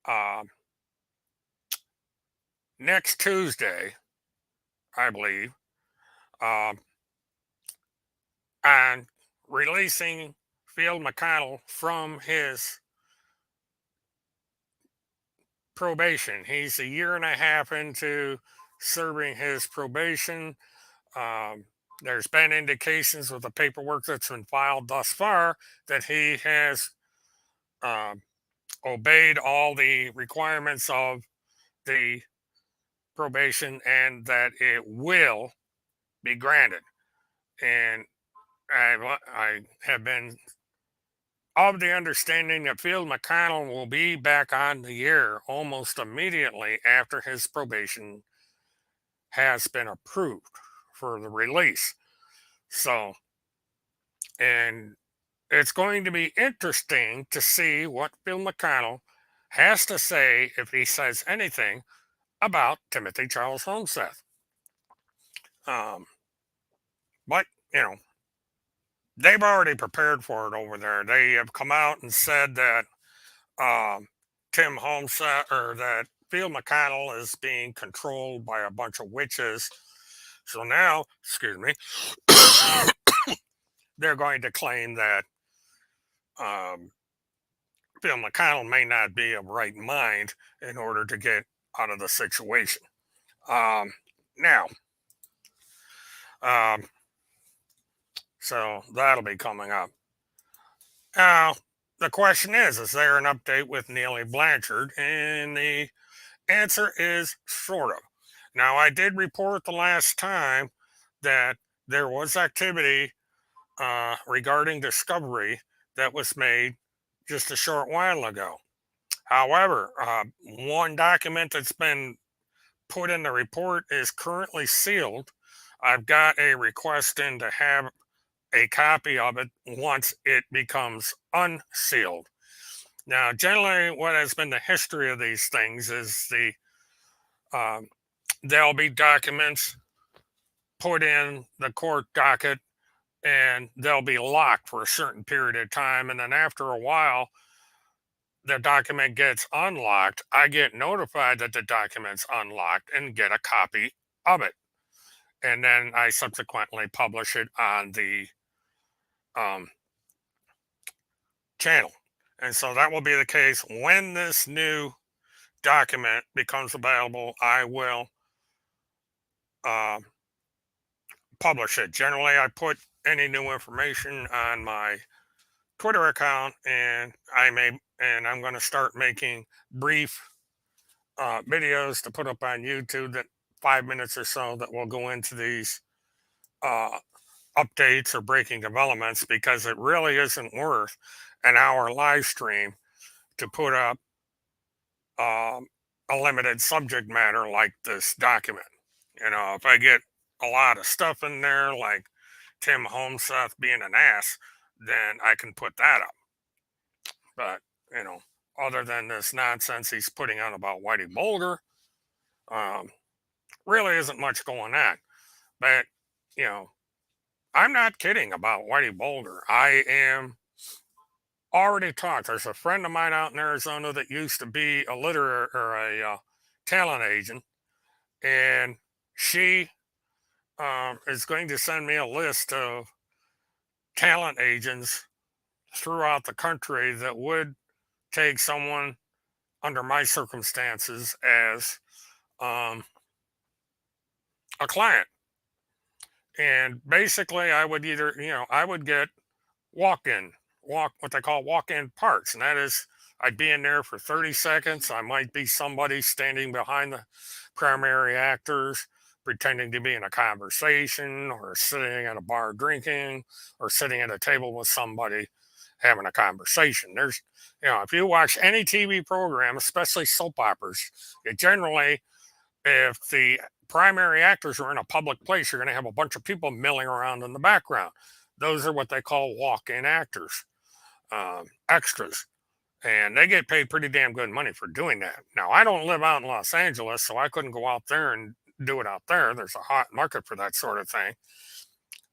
uh, next Tuesday, I believe, um, on releasing Field McConnell from his probation. He's a year and a half into serving his probation. Um, there's been indications with the paperwork that's been filed thus far that he has um, obeyed all the requirements of the probation and that it will be granted. And I have been of the understanding that Field McConnell will be back on the air almost immediately after his probation has been approved for the release. So, and it's going to be interesting to see what Phil McConnell has to say, if he says anything about Timothy Charles Homeseth. Um, but, you know, they've already prepared for it over there. They have come out and said that um, Tim Homeseth, or that Phil McConnell is being controlled by a bunch of witches. So now, excuse me, they're going to claim that um, Phil McConnell may not be of right mind in order to get out of the situation. Now, um, so that'll be coming up. Now, the question is there an update with Neely Blanchard? And the answer is sort of. Now, I did report the last time that there was activity regarding discovery that was made just a short while ago. However, one document that's been put in the report is currently sealed. I've got a request in to have a copy of it once it becomes unsealed. Now, generally, what has been the history of these things is there'll be documents put in the court docket and they'll be locked for a certain period of time. And then after a while, the document gets unlocked. I get notified that the document's unlocked and get a copy of it. And then I subsequently publish it on the um, channel. And so that will be the case when this new document becomes available. I will uh, publish it. Generally, I put any new information on my Twitter account, and I'm going to start making brief videos to put up on YouTube, that 5 minutes or so, that will go into these uh, updates or breaking developments, because it really isn't worth an hour live stream to put up a limited subject matter like this document. You know, if I get a lot of stuff in there, like Tim Homeseth being an ass, then I can put that up. But, you know, other than this nonsense he's putting on about Whitey Bulger, um, really isn't much going on. But, you know, I'm not kidding about Whitey Bulger. I am already talked. There's a friend of mine out in Arizona that used to be a literary or a talent agent, and she is going to send me a list of talent agents throughout the country that would take someone under my circumstances as a client. And basically, I would either, I would get what they call walk-in parts, and that is I'd be in there for 30 seconds. I might be somebody standing behind the primary actors, pretending to be in a conversation, or sitting at a bar drinking, or sitting at a table with somebody having a conversation. If you watch any TV program, especially soap operas, it generally, if the primary actors are in a public place, you're going to have a bunch of people milling around in the background. Those are what they call walk-in actors, extras, and they get paid pretty damn good money for doing that. Now, I don't live out in Los Angeles, so I couldn't go out there and do it out there. There's a hot market for that sort of thing.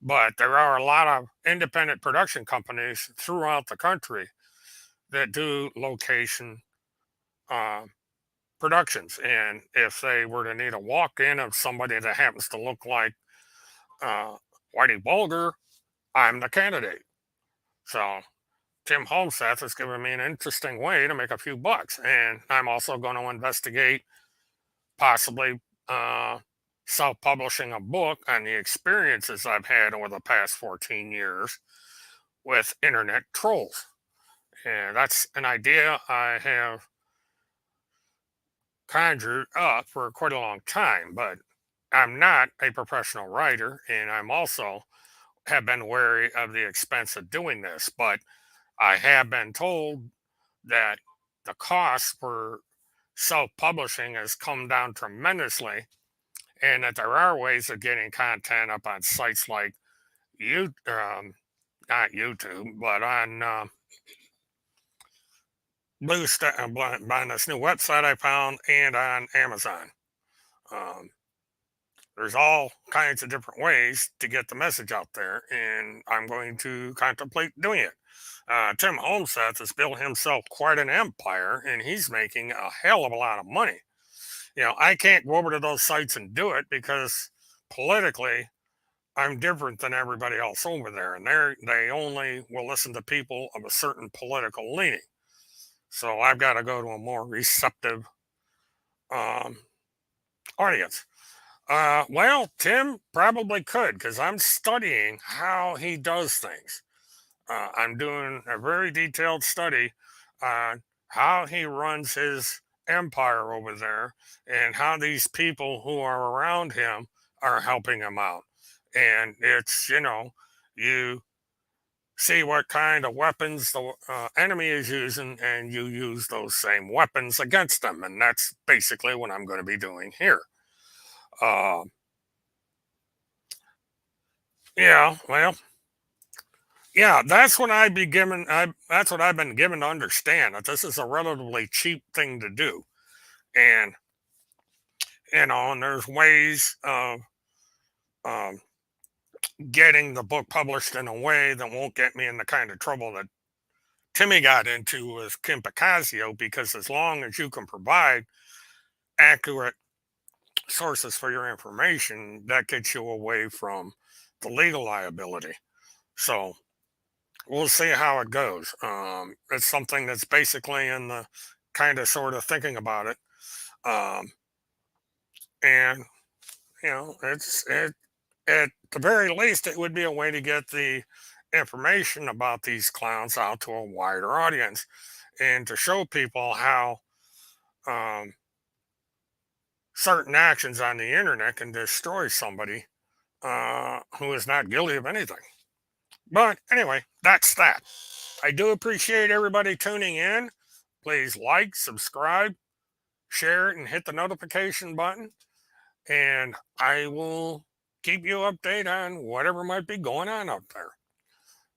But there are a lot of independent production companies throughout the country that do location uh, productions. And if they were to need a walk in of somebody that happens to look like uh, Whitey Bulger, I'm the candidate. So Tim Holmseth has given me an interesting way to make a few bucks. And I'm also going to investigate possibly self publishing a book on the experiences I've had over the past 14 years with internet trolls. And that's an idea I have conjured up for quite a long time, but I'm not a professional writer, and I'm also have been wary of the expense of doing this. But I have been told that the cost for self-publishing has come down tremendously, and that there are ways of getting content up on sites like you, not YouTube, but on Blue Star, on this new website I found, and on Amazon. Um, there's all kinds of different ways to get the message out there, and I'm going to contemplate doing it. Tim Holmseth has built himself quite an empire, and he's making a hell of a lot of money. I can't go over to those sites and do it because politically, I'm different than everybody else over there, and they only will listen to people of a certain political leaning. So I've got to go to a more receptive um, audience. Well, Tim probably could because I'm studying how he does things. I'm doing a very detailed study on how he runs his empire over there and how these people who are around him are helping him out. And it's, you see what kind of weapons the enemy is using, and you use those same weapons against them. And that's basically what I'm going to be doing here. Uh, yeah, well, yeah, that's what I be given. That's what I've been given to understand, that this is a relatively cheap thing to do, and and there's ways of um, getting the book published in a way that won't get me in the kind of trouble that Timmy got into with Kim Picasio, because as long as you can provide accurate sources for your information, that gets you away from the legal liability. So we'll see how it goes. It's something that's basically in the kind of sort of thinking about it. Um, and, at the very least, it would be a way to get the information about these clowns out to a wider audience, and to show people how um, certain actions on the internet can destroy somebody who is not guilty of anything. But anyway, that's that. I do appreciate everybody tuning in. Please like, subscribe, share it, and hit the notification button. And I will keep you updated on whatever might be going on out there.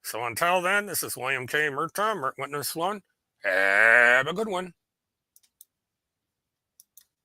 So until then, this is William K. Murtathon, Witness One. Have a good one.